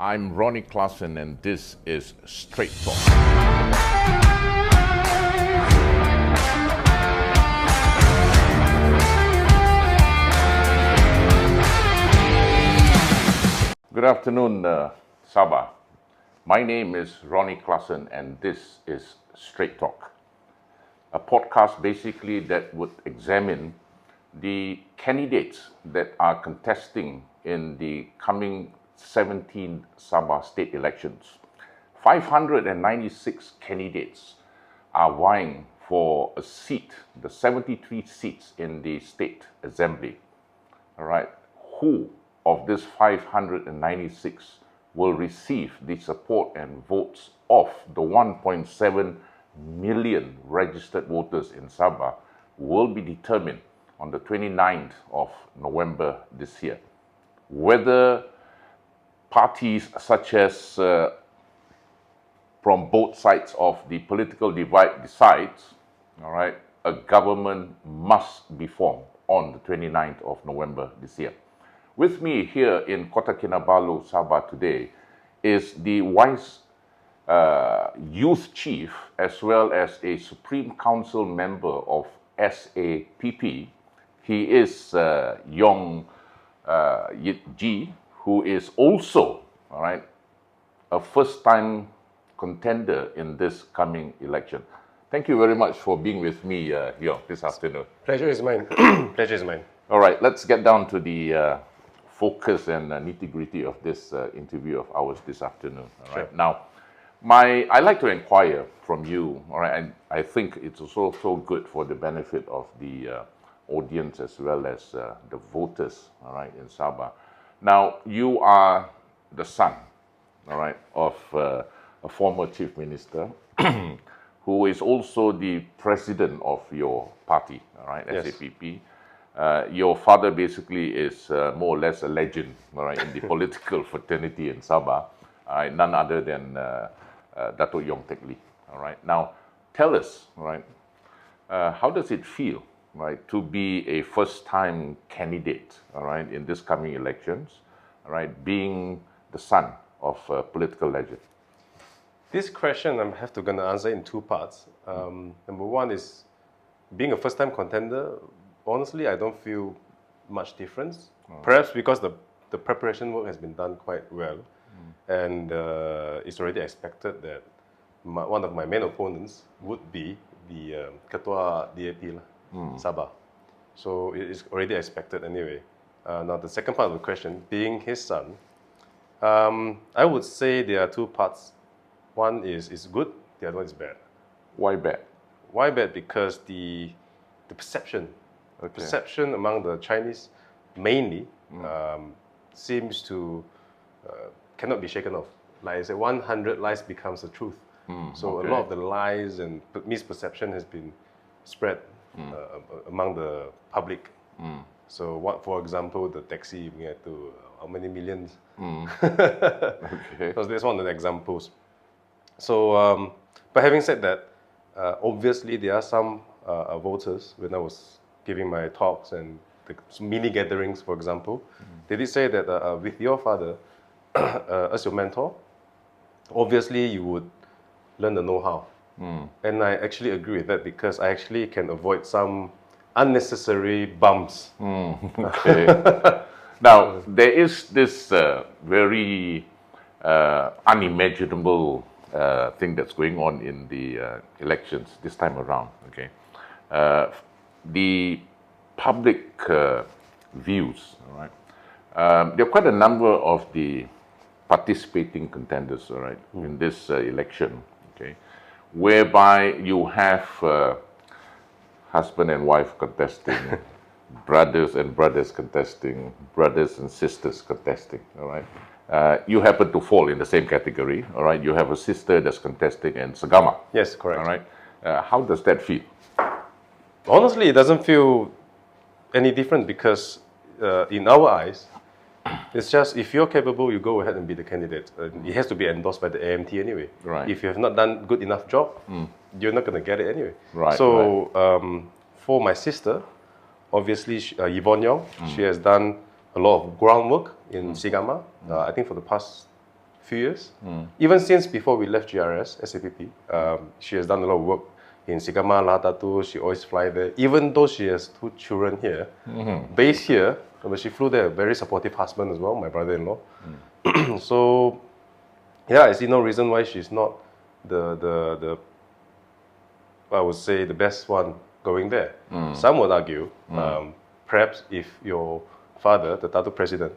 I'm Ronnie Klassen, and this is Straight Talk. Good afternoon, Sabah. My name is Ronnie Klassen, and this is Straight Talk, a podcast basically that would examine the candidates that are contesting in the coming 17 Sabah state elections. 596 candidates are vying for a seat, the 73 seats in the state assembly. All right, who of these 596 will receive the support and votes of the 1.7 million registered voters in Sabah will be determined on the 29th of November this year. Whether parties such as from both sides of the political divide decides, all right, a government must be formed on the 29th of November this year. With me here in Kota Kinabalu, Sabah today is the Vice Youth Chief as well as a Supreme Council member of SAPP. He is Yong Yit Jee, who is also, all right, a first-time contender in this coming election. Thank you very much for being with me here this afternoon. Pleasure is mine. Pleasure is mine. All right, let's get down to the focus and nitty-gritty of this interview of ours this afternoon. All right. Sure. Now, I'd like to inquire from you. All right, and I think it's also so good for the benefit of the audience as well as the voters. All right, in Sabah. Now, you are the son, all right, of a former chief minister, who is also the president of your party. All right, Yes. SAPP. Your father basically is more or less a legend, all right, in the political fraternity in Sabah, none other than Datuk Yong Teck Lee. All right. Now, tell us, all right, how does it feel, right, to be a first-time candidate, all right, in this coming elections, all right, being the son of a political legend? This question I have to gonna answer in two parts. Number one is being a first-time contender. Honestly, I don't feel much difference. Perhaps because the preparation work has been done quite well, and it's already expected that one of my main opponents would be the Ketua DAP Sabah. So it is already expected anyway. Now the second part of the question, being his son, I would say there are two parts. One is good, the other one is bad. Why bad? Why bad? Because the perception. Okay. Perception among the Chinese mainly seems to cannot be shaken off. Like I said, 100 lies becomes the truth. So okay. a lot of the lies and misperception has been spread among the public. So what, for example, the taxi we had to how many millions? Okay. Because that's one of the examples. So, but having said that, obviously there are some voters when I was giving my talks and the mini gatherings, for example, they did say that with your father as your mentor, obviously you would learn the know-how. And I actually agree with that because I actually can avoid some unnecessary bumps. Okay. Now, there is this very unimaginable thing that's going on in the elections this time around. Okay. The public views, all right. There are quite a number of the participating contenders, all right, in this election, okay, whereby you have husband and wife contesting, brothers and brothers contesting, brothers and sisters contesting, all right. You happen to fall in the same category, all right. You have a sister that's contesting in Sagama. Yes, correct. All right. How does that feel? Honestly, it doesn't feel any different because in our eyes, it's just if you're capable, you go ahead and be the candidate. It has to be endorsed by the AMT anyway. Right. If you have not done good enough job, you're not going to get it anyway. Right. So for my sister, obviously Yvonne Yong, she has done a lot of groundwork in Sigama. I think for the past few years. Even since before we left GRS, SAPP, she has done a lot of work in Sigama, Latatu. She always fly there. Even though she has 2 children here, based here, but she flew there. Very supportive husband as well, my brother-in-law. So, yeah, I see no reason why she's not the I would say the best one going there. Some would argue, perhaps if your father, the Tatu president,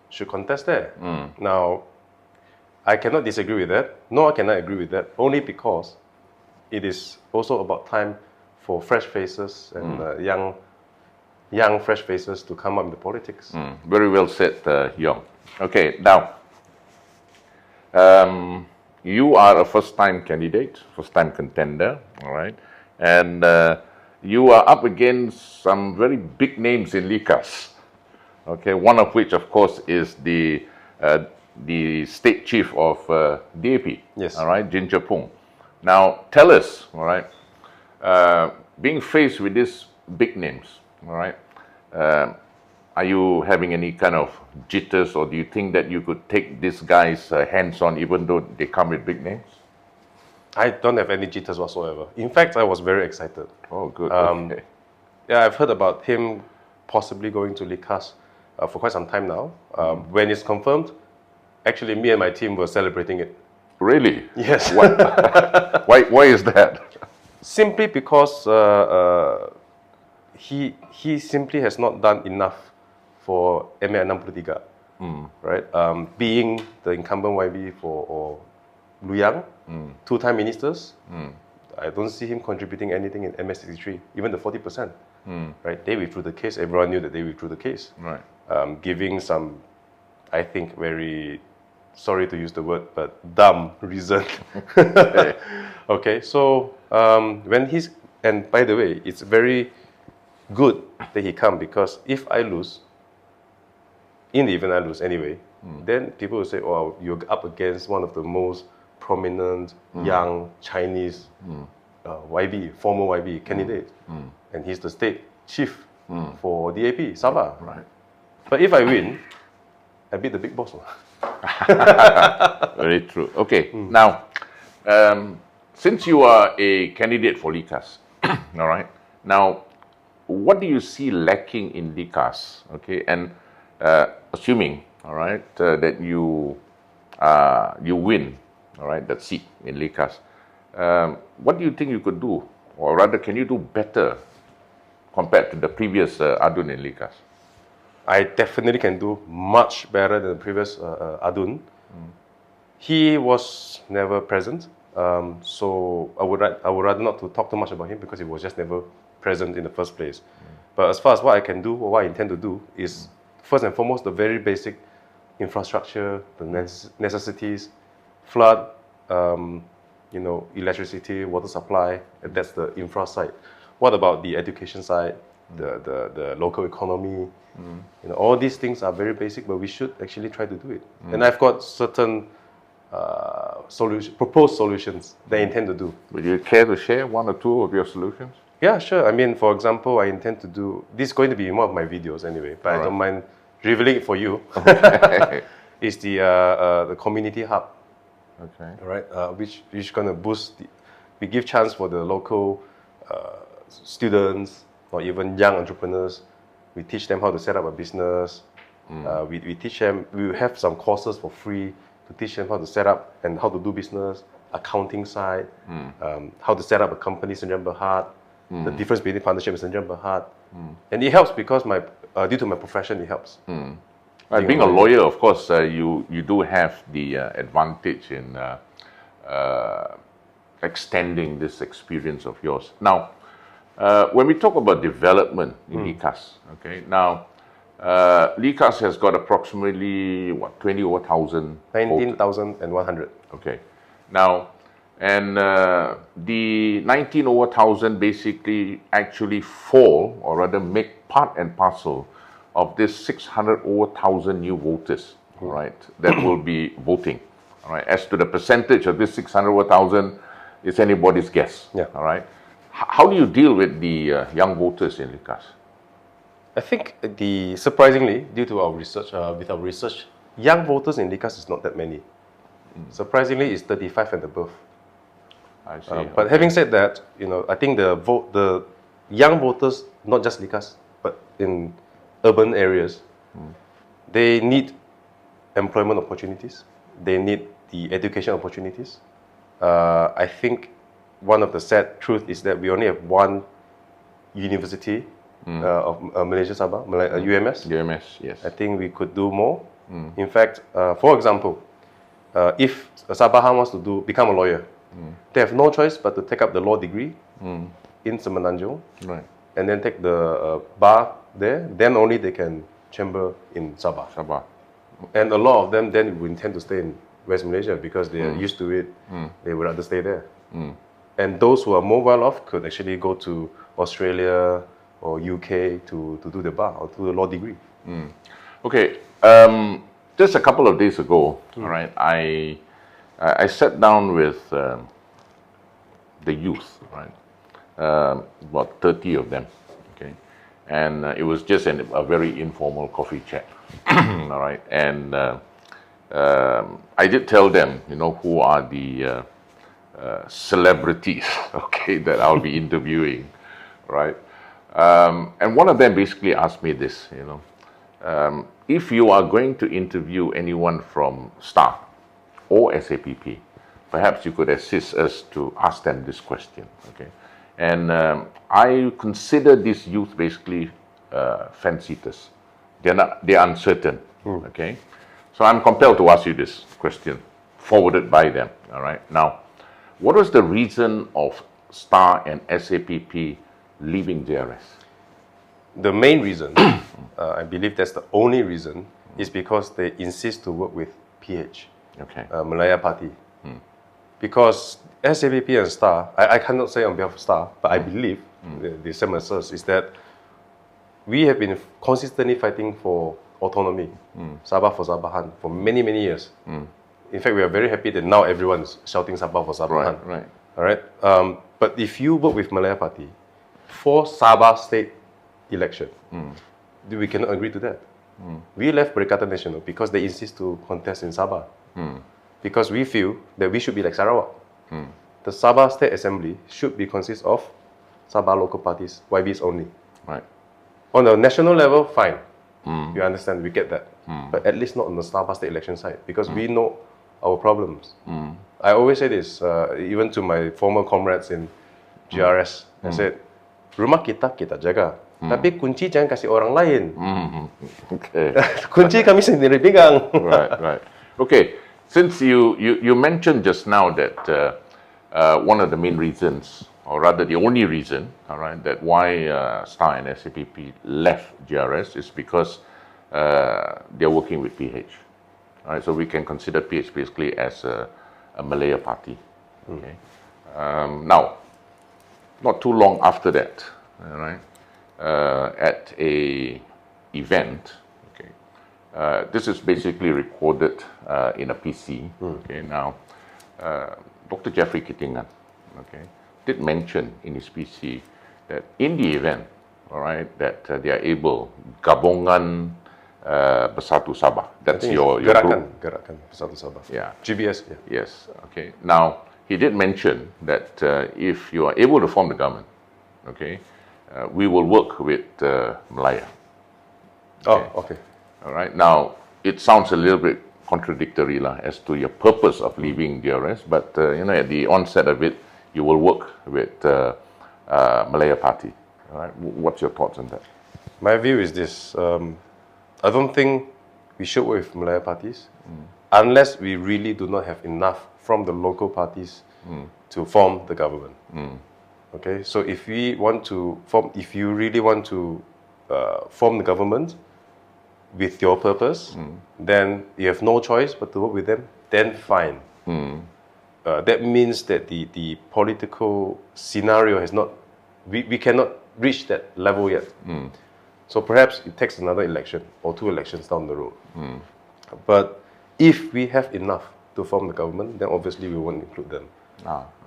should contest there. Now, I cannot disagree with that, nor can I agree with that, only because it is also about time for fresh faces and young fresh faces to come up in the politics. Very well said, Yong. Okay, now, you are a first-time candidate, first-time contender, all right? And you are up against some very big names in Likas. Okay, one of which, of course, is the state chief of DAP. Yes. All right, Jin Chapung. Now, tell us, all right, being faced with these big names, all right, are you having any kind of jitters, or do you think that you could take these guys hands-on, even though they come with big names? I don't have any jitters whatsoever. In fact, I was very excited. Oh, good. Okay. Yeah, I've heard about him possibly going to Likas for quite some time now. When it's confirmed, actually, me and my team were celebrating it. Really? Yes. Why is that? Simply because he simply has not done enough for MA 63, right? Being the incumbent YB for Luyang, 2-time ministers, I don't see him contributing anything in MS 63, even the 40%. Right? They withdrew the case. Everyone knew that they withdrew the case. Right. Giving some, I think, very, sorry to use the word, but dumb reason. Okay, so when he's, and by the way, it's very good that he come, because if I lose, in the event I lose anyway, then people will say, oh, you're up against one of the most prominent young Chinese YB, former YB candidate. And he's the state chief for DAP, Sabah. Right. But if I win, I beat the big boss. Very true. Okay, now, since you are a candidate for Likas, all right, now, what do you see lacking in Likas? Okay, and assuming, all right, that you win, all right, that seat in Likas, what do you think you could do, or rather, can you do better compared to the previous Adun in Likas? I definitely can do much better than the previous Adun. He was never present, so I would rather not to talk too much about him, because he was just never present in the first place. But as far as what I can do, or what I intend to do, is first and foremost the very basic infrastructure, the necessities, flood, electricity, water supply. And that's the infra side. What about the education side, the local economy? All these things are very basic, but we should actually try to do it. And I've got certain proposed solutions that I intend to do. Would you care to share one or two of your solutions? Yeah, sure. I mean, for example, I intend to do, this is going to be in one of my videos anyway, but I don't mind revealing it for you. It's the community hub. Okay. All right, which is going to boost, we give chance for the local students or even young entrepreneurs. We teach them how to set up a business. We teach them, we have some courses for free to teach them how to set up and how to do business, accounting side, how to set up a company, Senjam Berhad, the difference between partnership and Senjam Berhad. And it helps because due to my profession, it helps. Being a lawyer, of course, you do have the advantage in extending this experience of yours. Now, when we talk about development in Likas, okay, now, Likas has got approximately, 20,000? 19,100. Okay. Now, and the 19,000 basically actually fall, or rather make part and parcel of this 600,000 new voters, all right, that will be voting. All right. As to the percentage of this 600,000, it's anybody's guess. Yeah. All right. How do you deal with the young voters in Likas? I think surprisingly, due to our research, young voters in Likas is not that many. Surprisingly, it's 35 and above. I see. But having said that, I think the young voters, not just Likas, but in urban areas, they need employment opportunities. They need the education opportunities. I think one of the sad truth is that we only have one university of Malaysia Sabah, UMS. UMS, yes. I think we could do more. In fact, for example, if a Sabahan wants to become a lawyer, they have no choice but to take up the law degree in Semenanjung, Right. and then take the bar there. Then only they can chamber in Sabah. Sabah. And a lot of them then will intend to stay in West Malaysia because they are used to it. They would rather stay there. And those who are more well off could actually go to Australia or UK to do the bar or do the law degree. Okay, just a couple of days ago, all right, I sat down with the youth, right, about 30 of them, okay, and it was just a very informal coffee chat, all right, and I did tell them, who are the celebrities, okay, that I'll be interviewing, right, and one of them basically asked me this, if you are going to interview anyone from STAR or SAPP, perhaps you could assist us to ask them this question, okay? And I consider these youth basically fence-eaters. They're uncertain, okay? So I'm compelled to ask you this question, forwarded by them, all right? Now, what was the reason of STAR and SAPP leaving JRS? The main reason, I believe that's the only reason, is because they insist to work with PH, Okay. Malaya Party. Because SAPP and STAR, I cannot say on behalf of STAR, but I believe, the same as us, is that we have been consistently fighting for autonomy, Sabah for Sabahan, for many, many years. In fact, we are very happy that now everyone's shouting Sabah for Sabahan. Right. All right. But if you work with Malaya Party for Sabah state election, we cannot agree to that. We left Perikatan Nasional because they insist to contest in Sabah. Because we feel that we should be like Sarawak. The Sabah State Assembly should consist of Sabah local parties, YBs only. Right. On a national level, fine. You understand, we get that. But at least not on the Sabah state election side, because we know our problems. I always say this, even to my former comrades in GRS, I said, rumah kita jaga, tapi kunci jangan kasih orang lain. Okay. Kunci kami sendiri pegang. Right. Okay. Since you mentioned just now that one of the main reasons, or rather the only reason, all right, that why STAR and SAPP left GRS is because they're working with PH. All right, so we can consider PH basically as a Malaya party. Okay. Now, not too long after that, all right, at a event, okay, this is basically recorded in a PC. Okay, now Dr. Jeffrey Kittingan, okay, did mention in his PC that in the event, all right, that they are able Gabungan Bersatu Sabah. That's your Gerakan group. Bersatu Sabah. Yeah. GBS. Yeah. Yes. Okay. Now he did mention that if you are able to form the government, okay, we will work with Malaya. Oh, okay. All right. Now it sounds a little bit contradictory as to your purpose of leaving DRS, but at the onset of it, you will work with Malaya Party. All right. What's your thoughts on that? My view is this: I don't think we should work with Malaya parties unless we really do not have enough from the local parties to form the government. Okay, so if we want to form, if you really want to form the government with your purpose, then you have no choice but to work with them. Then fine. That means that the political scenario has not, we cannot reach that level yet. So perhaps it takes another election or 2 elections down the road. But if we have enough to form the government, then obviously we won't include them.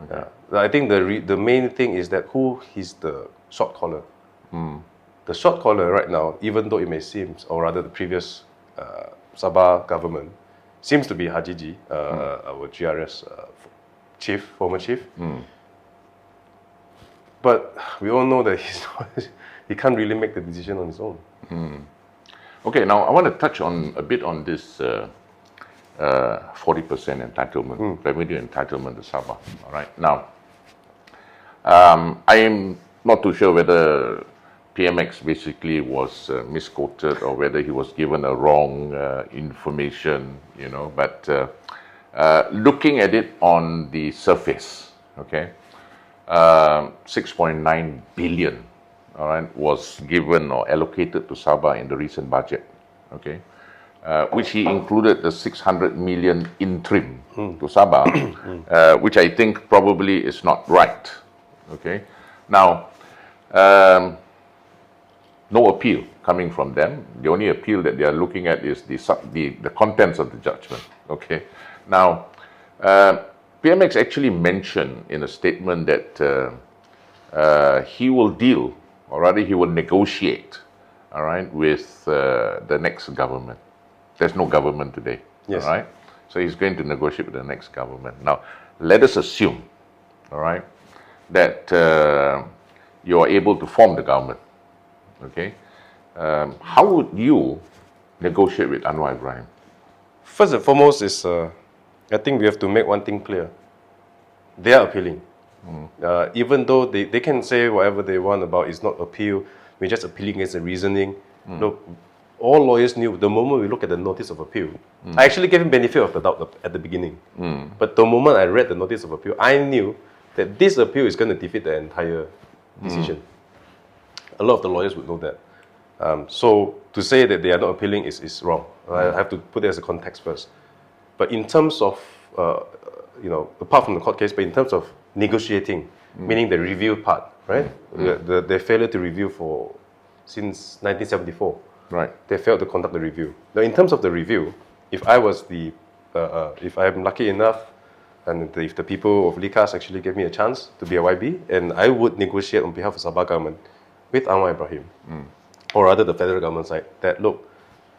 Okay. I think the main thing is that who is the shot caller. The shot caller right now, even though it may seem, or rather the previous Sabah government, seems to be Hajiji, our GRS chief, former chief. But we all know that he can't really make the decision on his own. Okay, now I want to touch on a bit on this 40% entitlement, revenue entitlement to Sabah. All right, now I am not too sure whether PMX basically was misquoted or whether he was given a wrong information, but looking at it on the surface, okay, 6.9 billion, all right, was given or allocated to Sabah in the recent budget, okay, which he included the 600 million interim to Sabah, which I think probably is not right, okay. Now, no appeal coming from them. The only appeal that they are looking at is the contents of the judgment. Okay. Now, PMX actually mentioned in a statement that he will deal, or rather he will negotiate, all right, with the next government. There's no government today. Yes. All right. So he's going to negotiate with the next government. Now, let us assume, all right, that you are able to form the government. Okay, how would you negotiate with Anwar Ibrahim? First and foremost is, I think we have to make one thing clear. They are appealing. Even though they can say whatever they want about it's not appeal, we're just appealing against the reasoning. Look, all lawyers knew the moment we look at the notice of appeal, I actually gave him benefit of the doubt at the beginning. But the moment I read the notice of appeal, I knew that this appeal is going to defeat the entire decision. A lot of the lawyers would know that. So to say that they are not appealing is wrong. I have to put it as a context first. But in terms of, apart from the court case, but in terms of negotiating, meaning the review part, right? The failure to review since 1974. Right. They failed to conduct the review. Now, in terms of the review, if I was if I'm lucky enough, and if the people of Likas actually gave me a chance to be a YB, and I would negotiate on behalf of Sabah government with Anwar Ibrahim, or rather the federal government side, that look,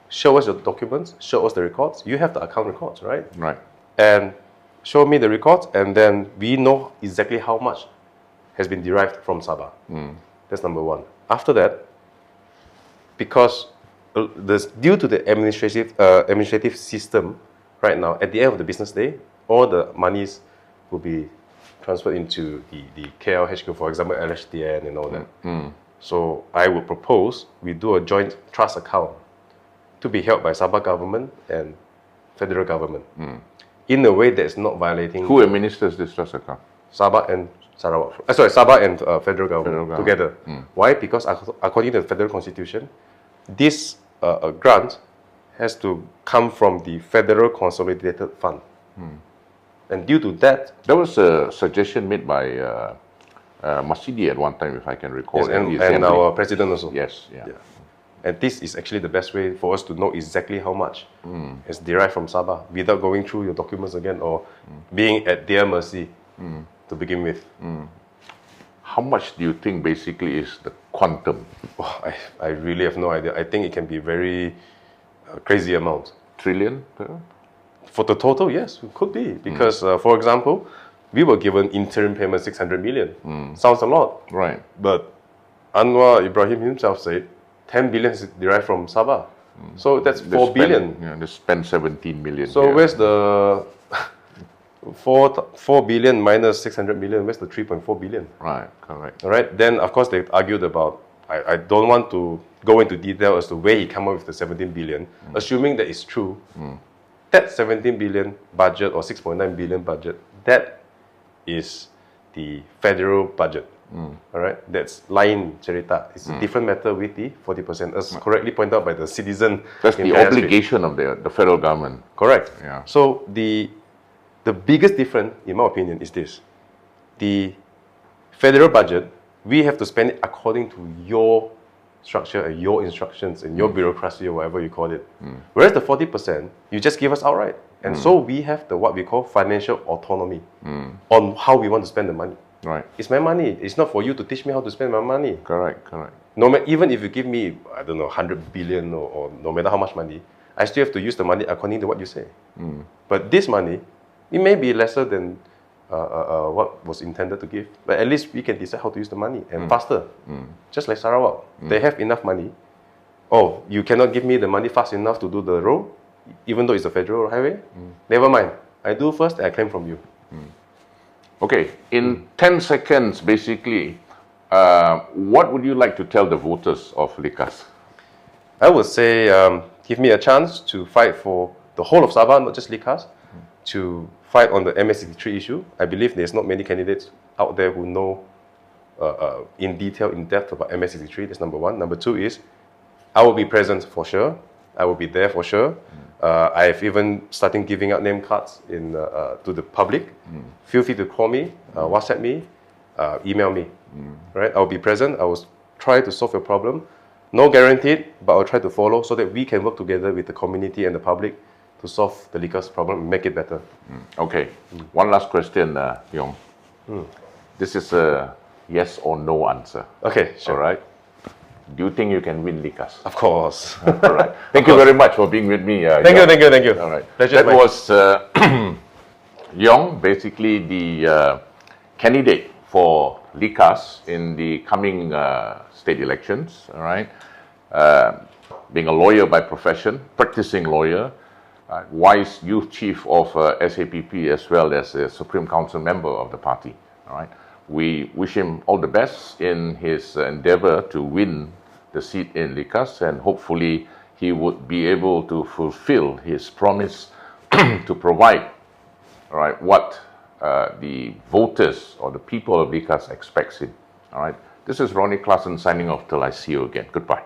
show us your documents, show us the records. You have the account records, right? Right. And show me the records, and then we know exactly how much has been derived from Sabah. That's number one. After that, because due to the administrative system right now, at the end of the business day, all the monies will be transferred into the KL HQ, for example, LHDN and all that. So I would propose we do a joint trust account to be held by Sabah government and federal government in a way that's not violating. Who administers this trust account? Sabah and Sarawak. Sabah and federal government together. Why? Because according to the federal constitution, this grant has to come from the federal consolidated fund. And due to that, there was a suggestion made by Masidi at one time, if I can recall. Yes, and our president also. Yes, yeah. And this is actually the best way for us to know exactly how much is derived from Sabah without going through your documents again or being at their mercy to begin with. How much do you think basically is the quantum? Oh, I really have no idea. I think it can be very crazy amount. Trillion? For the total, yes, it could be. Because, for example, we were given interim payment 600 million. Sounds a lot. Right. But Anwar Ibrahim himself said 10 billion is derived from Sabah. So that's 4 billion. Yeah, they spend 17 million. So here. Where's the 4 billion minus 600 million? Where's the 3.4 billion? Right, correct. All right. Then, of course, they argued about, I don't want to go into detail as to where he came up with the 17 billion. Assuming that it's true, that 17 billion budget or 6.9 billion budget, that is the federal budget. All right, that's lain cerita. It's a different matter with the 40%, as correctly pointed out by the citizen. That's the obligation of the federal government. Correct. Yeah. So the biggest difference, in my opinion, is this: the federal budget, we have to spend it according to your structure and your instructions and your bureaucracy or whatever you call it. Whereas the 40%, you just give us outright, and so we have what we call financial autonomy on how we want to spend the money. Right. It's my money. It's not for you to teach me how to spend my money. Correct, correct. Even if you give me, I don't know, 100 billion or no matter how much money, I still have to use the money according to what you say. But this money, it may be lesser than what was intended to give, but at least we can decide how to use the money and faster. Just like Sarawak, they have enough money. Oh, you cannot give me the money fast enough to do the road, even though it's a federal highway? Never mind. I do first and I claim from you. Okay, in 10 seconds, basically, what would you like to tell the voters of Likas? I would say, give me a chance to fight for the whole of Sabah, not just Likas, to fight on the MS63 issue. I believe there's not many candidates out there who know in detail, in depth about MS63. That's number one. Number two is, I will be present for sure. I will be there for sure. I've even started giving out name cards to the public. Feel free to call me, WhatsApp me, email me. Right? I'll be present. I will try to solve your problem. No guaranteed, but I'll try to follow so that we can work together with the community and the public to solve the Likas problem and make it better. Okay. One last question, Yong. This is a yes or no answer. Okay, sure. All right. Do you think you can win Likas? Of course. All right. Thank you very much for being with me. Thank you. All right. Pleasure That was Yong, basically the candidate for Likas in the coming state elections. All right. Being a lawyer by profession, practicing lawyer, wise youth chief of SAPP, as well as a Supreme Council member of the party. All right. We wish him all the best in his endeavor to win the seat in Likas, and hopefully he would be able to fulfill his promise to provide, all right, what the voters or the people of Likas expects him. All right. This is Ronnie Klassen signing off till I see you again. Goodbye.